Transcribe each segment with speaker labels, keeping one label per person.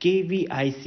Speaker 1: KVIC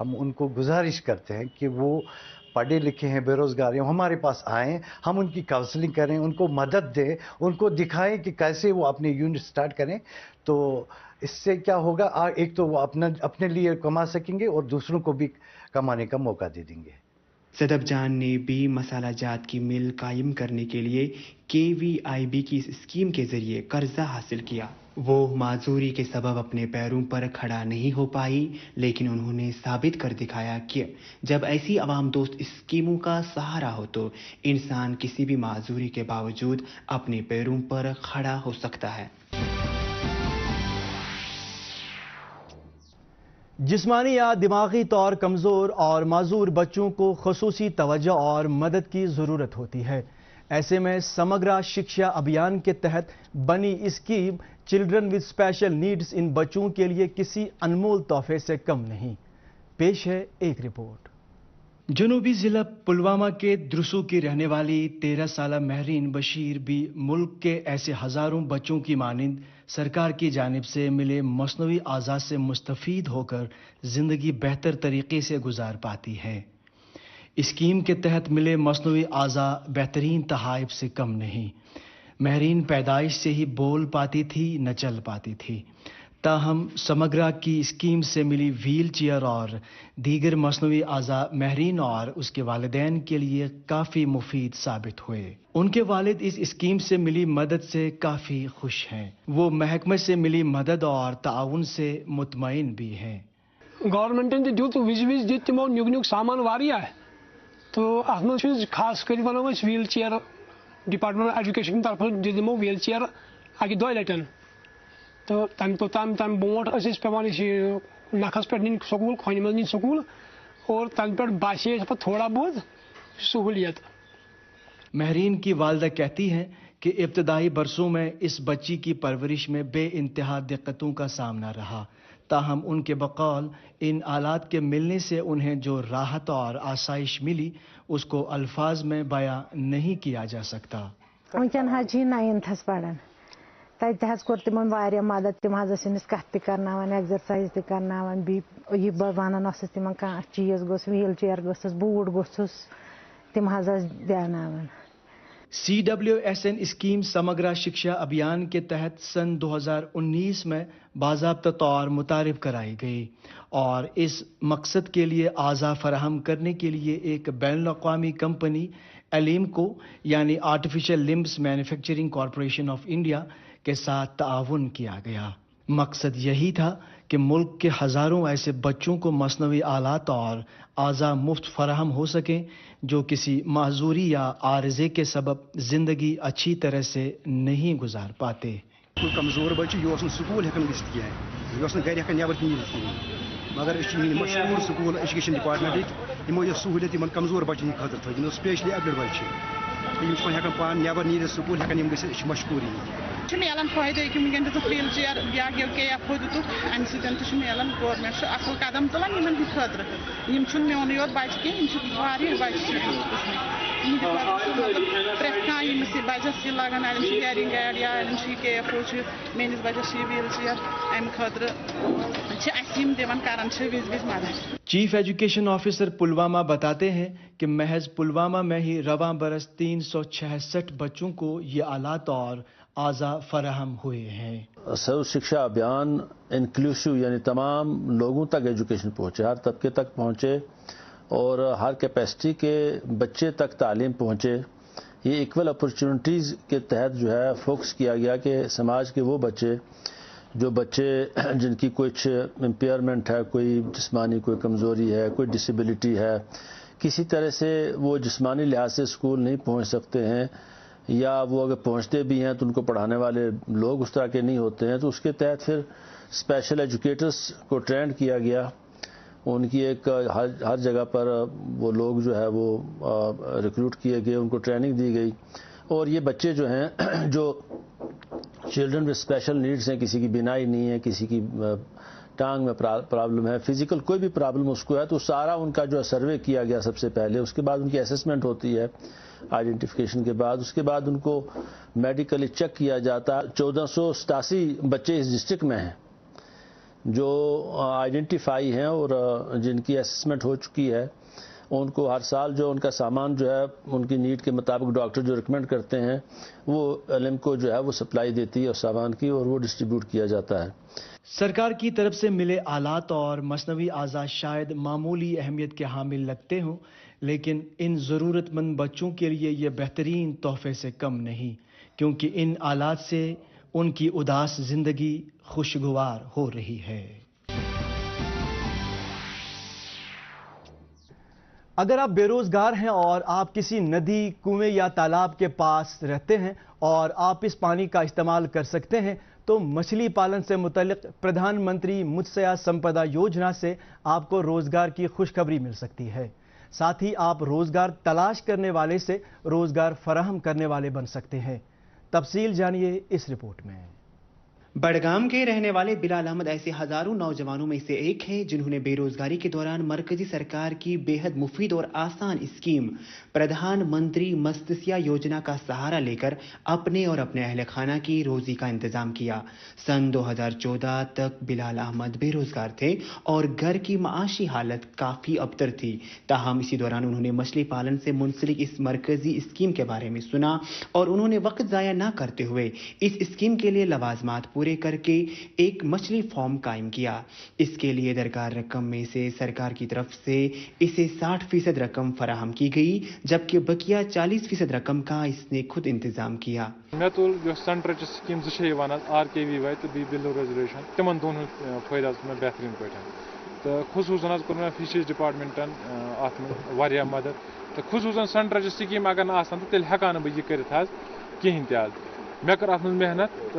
Speaker 2: ہم ان کو گزارش کرتے ہیں کہ وہ پڑھے لکھے ہیں، بے روزگار ہیں، ہمارے پاس آئیں، ہم ان کی کاؤنسلنگ کریں، ان کو مدد دیں، ان کو دکھائیں کہ کیسے وہ اپنے یونٹ سٹارٹ کریں. تو اس سے کیا ہوگا، ایک تو وہ اپنے لیے کما سکیں گے اور دوسروں کو بھی کمانے کا موقع دے دیں گے.
Speaker 1: صدب جان نے بھی مسالہ جات کی مل قائم کرنے کے لیے KVIB کی اس اسکیم کے ذریعے قرضہ حاصل کیا. وہ معذوری کے سبب اپنے پیروں پر کھڑا نہیں ہو پائی، لیکن انہوں نے ثابت کر دکھایا کہ جب ایسی عوام دوست اسکیموں کا سہارا ہو تو انسان کسی بھی معذوری کے باوجود اپنے پیروں پر کھڑا ہو سکتا ہے.
Speaker 3: جسمانی یا دماغی طور کمزور اور معذور بچوں کو خصوصی توجہ اور مدد کی ضرورت ہوتی ہے. ایسے میں سمگرا شکشا ابھیان کے تحت بنی scheme children with special needs ان بچوں کے لیے کسی انمول تحفے سے کم نہیں. پیش ہے ایک رپورٹ. جنوبی ضلع پلوامہ کے درسو کی رہنے والی 13 سالہ مہرین بشیر بھی ملک کے ایسے ہزاروں بچوں کی مانند سرکار کی جانب سے ملے مصنوعی اعضاء سے مستفید ہو کر زندگی بہتر طریقے سے گزار پاتی ہے. اسکیم کے تحت ملے مصنوعی اعضاء بہترین تحائف سے کم نہیں. مہرین پیدائش سے ہی بول پاتی تھی، نہ چل پاتی تھی. تاہم سمگرا کی اسکیم سے ملی ویل چیئر اور دیگر مصنوعی اعضاء مہرین اور اس کے والدین کے لیے کافی مفید ثابت ہوئے. ان کے والد اس اسکیم سے ملی مدد سے کافی خوش ہیں. وہ محکمے سے ملی مدد اور تعاون سے مطمئن بھی ہیں.
Speaker 4: گورنمنٹن تہ دیت وز دیت تمو نیک سامان واریاہ، تو ات من خاص کر ونو wheel chair department of education طرف دمو ویل چیئر اکہ دۄیہِ لٹہِ. تو تمہ برونٹھ پیوان نکھس پہ نین سکول، کھونہ مز نین سکول، اور تمہ پہ باسے پہ تھوڑا بہت سہولیت.
Speaker 3: مہرین کی والدہ کہتی ہیں کہ ابتدائی برسوں میں اس بچی کی پرورش میں بے انتہا دقتوں کا سامنا رہا. تاہم ان کے بقول ان آلات کے ملنے سے انہیں جو راحت اور آسائش ملی اس کو الفاظ میں بیاں نہیں کیا جا سکتا.
Speaker 5: ونکن حج 9th پڑھان، تتہ کور تمن واریاہ مدد. تم امس کت تہ کرناوان، ایگزرسائز تہ کرناوان، بیٚیہِ بہٕ ونان ٲسٕس تمن کانٛہہ چیٖز گوٚژھ، ویٖل چیئر گوٚژھُس، بوٗٹ گوٚژھُس، تم دیاناوان.
Speaker 3: CWSN اسکیم سمگرا شکشا ابھیان کے تحت سن 2019 میں باضابطہ طور متعارف کرائی گئی اور اس مقصد کے لیے اعضاء فراہم کرنے کے لیے ایک بین الاقوامی کمپنی ایلیمکو یعنی artificial limbs manufacturing corporation of India کے ساتھ تعاون کیا گیا. مقصد یہی تھا کہ ملک کے ہزاروں ایسے بچوں کو مصنوعی آلات اور اعضاء مفت فراہم ہو سکیں جو کسی معذوری یا عارضے کے سبب زندگی اچھی طرح سے نہیں گزار پاتے.
Speaker 6: کمزور بچہ یہ سکول ہکن گھت کھین، یہ گھر ہکان نبر نیرت کھین، مگر مشہور سکول ایجوکیشن ڈپارٹمنٹ یمو یہ سہولیت ان کمزور بچن خاطر تھو، سپیشلی ایبلڈ بچہ یم ہکان پان نبر نیرت سکول ہکان یم گھت مشہوری.
Speaker 7: ملان فائدہ کہ ونکین دتھ ویل چیئر بیاکھ KF دتھ، امہ سۭتۍ ملان گورمنٹ اصل قدم تلان یمن ہند خاطر. یم میون یوت بچہ کی یم بچہ پریت کھانا یمس بچس یہ لگان، اڑین کیرنگ ایڈ یا اڑین KF میس بچس ویل چیئر، امہ خاطر یم دان کران وز وز مدد.
Speaker 3: چیف ایجوکیشن آفیسر پلوامہ بتاتے ہیں کہ محض پلوامہ میں ہی رواں برس 366 بچوں کو یہ آلات اور اعضاء فراہم ہوئے ہیں.
Speaker 8: سرو شکشا ابھیان انکلوسیو یعنی تمام لوگوں تک ایجوکیشن پہنچے، ہر طبقے تک پہنچے اور ہر کیپیسٹی کے بچے تک تعلیم پہنچے. یہ ایکول اپرچونٹیز کے تحت جو ہے فوکس کیا گیا کہ سماج کے وہ بچے جن کی کچھ امپیئرمنٹ ہے، کوئی جسمانی کوئی کمزوری ہے، کوئی ڈسیبلٹی ہے، کسی طرح سے وہ جسمانی لحاظ سے اسکول نہیں پہنچ سکتے ہیں، یا وہ اگر پہنچتے بھی ہیں تو ان کو پڑھانے والے لوگ اس طرح کے نہیں ہوتے ہیں، تو اس کے تحت پھر اسپیشل ایجوکیٹرز کو ٹرینڈ کیا گیا. ان کی ایک ہر جگہ پر وہ لوگ جو ہے وہ ریکروٹ کیے گئے، ان کو ٹریننگ دی گئی. اور یہ بچے جو ہیں جو چلڈرن ود اسپیشل نیڈس ہیں، کسی کی بینائی نہیں ہے، کسی کی ٹانگ میں پرابلم ہے، فزیکل کوئی بھی پرابلم اس کو ہے، تو سارا ان کا جو سروے کیا گیا سب سے پہلے. اس کے بعد ان کی اسسمنٹ ہوتی ہے آئیڈینٹیفیکیشن کے بعد. اس کے بعد ان کو میڈیکلی چیک کیا جاتا ہے. 1487 بچے اس ڈسٹرکٹ میں ہیں جو آئیڈینٹیفائی ہیں اور جن کی اسسمنٹ ہو چکی ہے ان کو ہر سال جو ان کا سامان جو ہے ان کی نیڈ کے مطابق ڈاکٹر جو ریکمینڈ کرتے ہیں وہ علم کو جو ہے وہ سپلائی دیتی ہے اس سامان کی اور وہ ڈسٹریبیوٹ کیا جاتا ہے.
Speaker 3: سرکار کی طرف سے ملے آلات اور مصنوعی اعضاء شاید معمولی اہمیت کے حامل لگتے ہوں، لیکن ان ضرورت مند بچوں کے لیے یہ بہترین تحفے سے کم نہیں، کیونکہ ان آلات سے ان کی اداس زندگی خوشگوار ہو رہی ہے. اگر آپ بے روزگار ہیں اور آپ کسی ندی، کنویں یا تالاب کے پاس رہتے ہیں اور آپ اس پانی کا استعمال کر سکتے ہیں تو مچھلی پالن سے متعلق پردھان منتری متسیہ سمپدا یوجنا سے آپ کو روزگار کی خوشخبری مل سکتی ہے. ساتھ ہی آپ روزگار تلاش کرنے والے سے روزگار فراہم کرنے والے بن سکتے ہیں. تفصیل جانیے اس رپورٹ میں.
Speaker 1: بڑگام کے رہنے والے بلال احمد ایسے ہزاروں نوجوانوں میں سے ایک ہے جنہوں نے بے روزگاری کے دوران مرکزی سرکار کی بے حد مفید اور آسان اسکیم پردھان منتری متسیہ یوجنا کا سہارا لے کر اپنے اور اپنے اہل خانہ کی روزی کا انتظام کیا. سن 2014 تک بلال احمد بے روزگار تھے اور گھر کی معاشی حالت کافی ابتر تھی. تاہم اسی دوران انہوں نے مچھلی پالن سے منسلک اس مرکزی اسکیم کے بارے میں سنا اور انہوں نے وقت ضائع نہ کرتے ہوئے اس اسکیم کے لیے لوازمات پورے کر کے ایک مچھلی فارم قائم کیا. اس کے لیے درکار رقم میں سے سرکار کی طرف سے اسے 60% رقم فراہم کی گئی جبکہ بقیہ 40% رقم کا اس نے خود انتظام کیا.
Speaker 9: میں تو سینٹر سکیم RKVY تو بلو ریزولیشن تمن دون فائدہ میں بہترین پہ تو خصوصاً کور میں فشریز ڈپارٹمنٹن ات میں مدد تو خصوصاً سینٹر سکیم اگر نا تو تیل ہیکان بہ یہ کرت کہین تہ مے کر ات محنت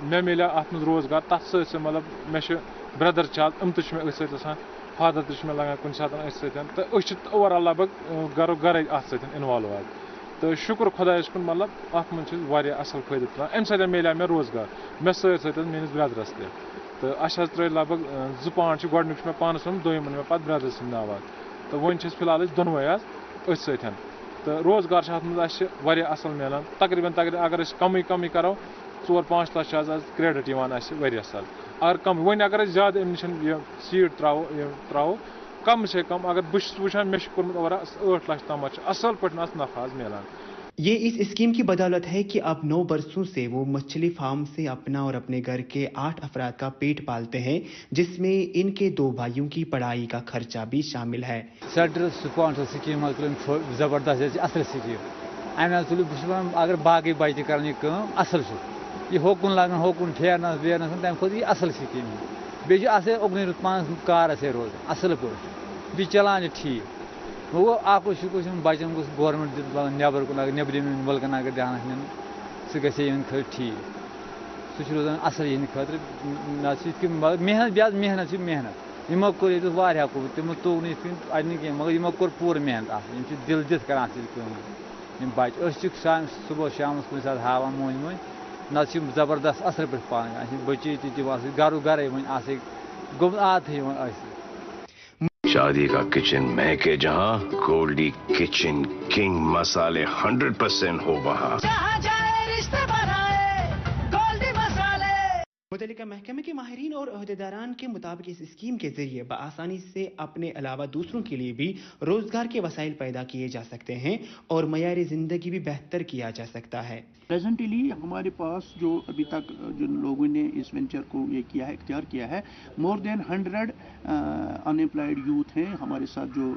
Speaker 9: مے ملے ات روزگار تر سی مطلب مے بردر ام تہ مے ات ستان فادر تہ مے لگان کن سات ات ستان تو اوور آل لگ بھگ گھر گھر ات ستان انوالو تو شکر خدایس کن مطلب ات من اصل فائدہ تلان ام سۭتۍ ملے مے روزگار مے ست میٲنِس برادرس تہ تو اس ترٛٲے لگ بھگ 2 پانڈ گۄڈنیُک چھُ مےٚ پانس سُنٛد دوٚیِم اوٚن مےٚ پتہٕ برادر سٕنٛدۍ ناو تو وۄنۍ چھِ أسۍ فِلحال أسۍ دۄنوَے حظ أتھۍ سۭتۍ تو روزگار چھُ اتھ منٛز اَسہِ واریاہ اصل ملان تقریباً اگر أسۍ کمٕے کرو 4-5 لچھ حظ کریڈٹ یِوان اَسہِ ؤریَس حظ اگر کم وۄنۍ اگر أسۍ زیادٕ اَمہِ نِش یہِ سیٖڈ ترٛاوو کم سے کم اگر بہٕ چھُس وٕچھان مےٚ چھُ کوٚرمُت اوور 8 لچھ تامتھ چھُ اصل پٲٹھۍ اَتھ نفع حظ ملان.
Speaker 1: یہ اس اسکیم کی بدولت ہے کہ اب 9 برسوں سے وہ مچھلی فارم سے اپنا اور اپنے گھر کے 8 افراد کا پیٹ پالتے ہیں جس میں ان کے 2 بھائیوں کی پڑھائی کا خرچہ بھی شامل ہے.
Speaker 10: سینٹر سپانسر سکیم زبردست اصل سکیم ام اگر باقی بچہ کر اصل یہ ہوکن لگان ہوکن پھیرنس ویرنس تمہ کھت یہ اصل سکیم بیٚیہِ چھِ اگنی پانس کار روزان اصل پٲٹھۍ بیٚیہِ چلان یہ ٹھیک وہ اکھ شکر بچن گوٚژھ گورمنٹ دِتھ نٮ۪بر کُن اگر نیٚبرِمٮ۪ن مُلکن اگر دیانس نِن سُہ گژھِ یِہٕنٛدِ خٲطرٕ ٹھیک سُہ چھُ روزان اصل یِہٕنٛدِ خٲطرٕ نہ چھِ یِتھ کٔنۍ محنت بیٚیہِ حظ محنت چھِ محنت یِمو کوٚر ییٚتہِ واریاہ کوٚرمُت تِمو توٚگ نہٕ یِتھ کٔنۍ اَتہِ نہٕ کینٛہہ مگر یِمو کوٚر پوٗرٕ محنت اَتھ یِم چھِ دِل دِتھ کران اَتھ سۭتۍ کٲم یِم بچہِ أسۍ چھِکھ صُبحس شامس کُنہِ ساتہٕ ہاوان مٔنٛزۍ نتہٕ چھِ یِم زبردست اصل پٲٹھۍ پالان اَسہِ چھِ بٔچی تہِ دِوان سۭتۍ گرُک گرے وۄنۍ آسٕکۍ گوٚمُت عادتھٕے یِوان أسۍ.
Speaker 11: شادی کا کچن مہکے جہاں گولڈی کچن کنگ مسالے 100% ہو وہاں.
Speaker 1: متعلقہ محکمے کے ماہرین اور عہدیداران کے مطابق اس اسکیم کے ذریعے بآسانی سے اپنے علاوہ دوسروں کے لیے بھی روزگار کے وسائل پیدا کیے جا سکتے ہیں اور معیار زندگی بھی بہتر کیا جا سکتا ہے.
Speaker 12: پریزنٹلی ہمارے پاس جو ابھی تک جن لوگوں نے اس وینچر کو یہ کیا ہے اختیار کیا ہے مور دین 100 ان امپلائڈ یوتھ ہیں ہمارے ساتھ جو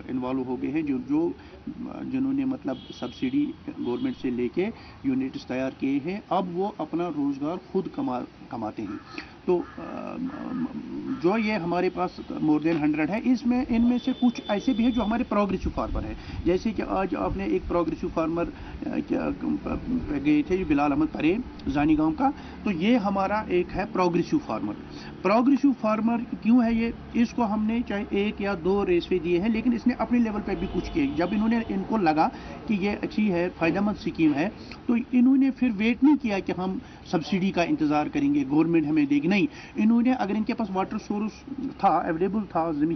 Speaker 12: انوالو ہو گئے ہیں جنہوں نے مطلب سبسڈی گورنمنٹ سے لے کے یونٹس تیار کیے ہیں. اب وہ اپنا روزگار خود کماتے ہیں. تو جو یہ ہمارے پاس مور دین 100 ہے ان میں سے کچھ ایسے بھی ہیں جو ہمارے پروگریسو فارمر ہیں. جیسے کہ آج آپ نے ایک پروگریسو فارمر گئے تھے بلال احمد پرے زانی گاؤں کا تو یہ ہمارا ایک ہے پروگریسو فارمر. پروگریسو فارمر کیوں ہے یہ اس کو ہم نے چاہے 1 یا 2 ریسوے دیے ہیں لیکن اس نے اپنے لیول پہ بھی کچھ کیا. جب انہوں نے ان کو لگا کہ یہ اچھی ہے فائدہ مند اسکیم ہے تو انہوں نے پھر ویٹ نہیں کیا کہ ہم سبسڈی کا انتظار کریں گے گورنمنٹ ہمیں دے گی. نہیں انہوں نے اگر ان کے پاس واٹر سورس تھا اویلیبل تھا زمین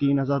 Speaker 13: 3000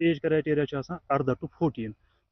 Speaker 14: 18 to 14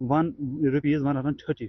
Speaker 14: ₹130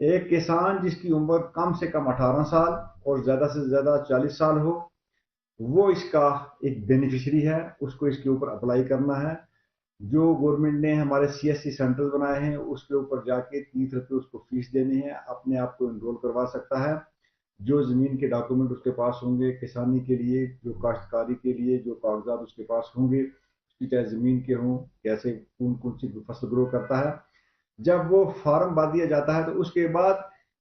Speaker 15: ایک کسان جس کی عمر کم سے کم 18 سال اور زیادہ سے زیادہ 40 سال ہو وہ اس کا ایک بینیفیشری ہے، اس کو اس کے اوپر اپلائی کرنا ہے۔ جو گورنمنٹ نے ہمارے CSC سینٹر بنائے ہیں اس کے اوپر جا کے 30 روپے اس کو فیس دینی ہے، اپنے آپ کو انرول کروا سکتا ہے۔ جو زمین کے ڈاکومنٹ اس کے پاس ہوں گے کسانی کے لیے، جو کاشتکاری کے لیے جو کاغذات اس کے پاس ہوں گے، اس کی چاہے زمین کے ہوں، کیسے کون سی فصل گرو کرتا ہے، جب وہ فارم بھر دیا جاتا ہے تو اس کے بعد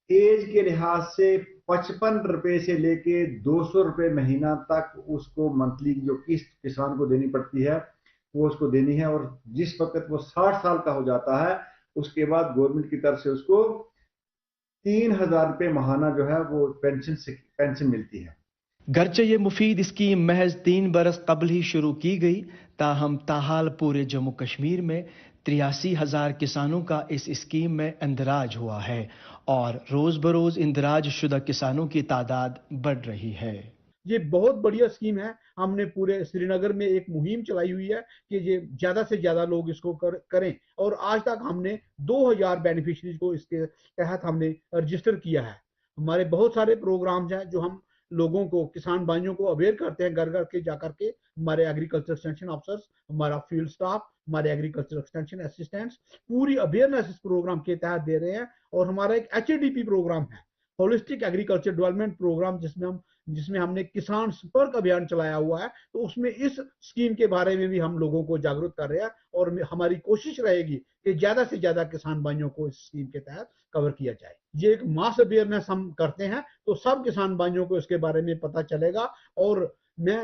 Speaker 15: ایج کے لحاظ سے 55 روپے سے لے کے 200 روپے مہینہ تک اس کو منتھلی جو قسط کسان کو دینی پڑتی ہے وہ اس کو دینی ہے، اور جس وقت وہ 60 سال کا ہو جاتا ہے اس کے بعد گورنمنٹ کی طرف سے اس کو 3000 روپے ماہانہ جو ہے وہ پینشن ملتی ہے۔
Speaker 3: گرچہ یہ مفید اسکیم محض 3 برس قبل ہی شروع کی گئی، تاہم تاحال پورے جموں کشمیر میں 83,000 کسانوں کا اس اسکیم میں اندراج ہوا ہے اور روز بروز اندراج شدہ کسانوں کی تعداد بڑھ رہی ہے۔
Speaker 16: یہ بہت بڑھیا اسکیم ہے۔ ہم نے پورے سری نگر میں ایک مہم چلائی ہوئی ہے کہ یہ زیادہ سے زیادہ لوگ اس کو کریں، اور آج تک ہم نے 2000 بینیفیشریز کو اس کے تحت ہم نے رجسٹر کیا ہے۔ ہمارے بہت سارے پروگرامز ہیں جو ہم لوگوں کو، کسان بھائیوں کو اویئر کرتے ہیں، گھر گھر کے جا کر کے۔ ہمارے ایگریکلچر ایکسٹینشن آفیسرز، ہمارا فیلڈ سٹاف، ہمارے ایگریکلچر ایکسٹینشن اسسٹنٹس پوری اویئرنیس اس پروگرام کے تحت دے رہے ہیں۔ اور ہمارا ایک HADP پروگرام ہے، ہولسٹک ایگریکلچر ڈیولپمنٹ پروگرام، جس میں ہم نے کسان سپرک ابھیان چلایا ہوا ہے۔ تو اس میں اس اسکیم کے بارے میں بھی ہم لوگوں کو جاگرت کر رہے ہیں، اور ہماری کوشش رہے گی کہ زیادہ سے زیادہ کسان بھائیوں کو اس اسکیم کے تحت کور کیا جائے۔ یہ ایک ماس اویئرنیس ہم کرتے ہیں تو سب کسان بھائیوں کو اس کے بارے میں پتہ چلے گا۔ اور میں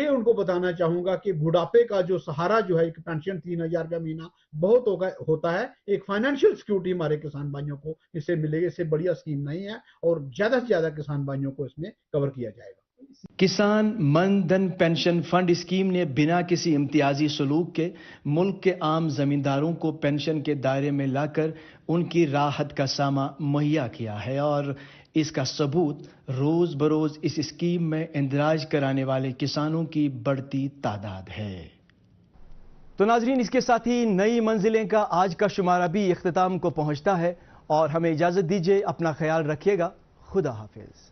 Speaker 16: ان کو بتانا چاہوں گا کہ بڑھاپے کا جو سہارا جو ہے، ایک پینشن 3000 کا مہینہ بہت ہوتا ہے، ایک فائنینشیل سیکورٹی ہمارے کسان بھائیوں کو اس سے ملے گی۔ اس سے بڑی اسکیم نہیں ہے، اور زیادہ سے زیادہ کسان بھائیوں کو اس میں کور کیا جائے گا۔
Speaker 3: کسان من دھن پینشن فنڈ اسکیم نے بنا کسی امتیازی سلوک کے ملک کے عام زمینداروں کو پینشن کے دائرے میں لا کر ان کی راحت کا سامہ مہیا کیا ہے، اور اس کا ثبوت روز بروز اس اسکیم میں اندراج کرانے والے کسانوں کی بڑھتی تعداد ہے۔ تو ناظرین، اس کے ساتھ ہی نئی منزلیں کا آج کا شمارہ بھی اختتام کو پہنچتا ہے، اور ہمیں اجازت دیجیے، اپنا خیال رکھیے گا، خدا حافظ۔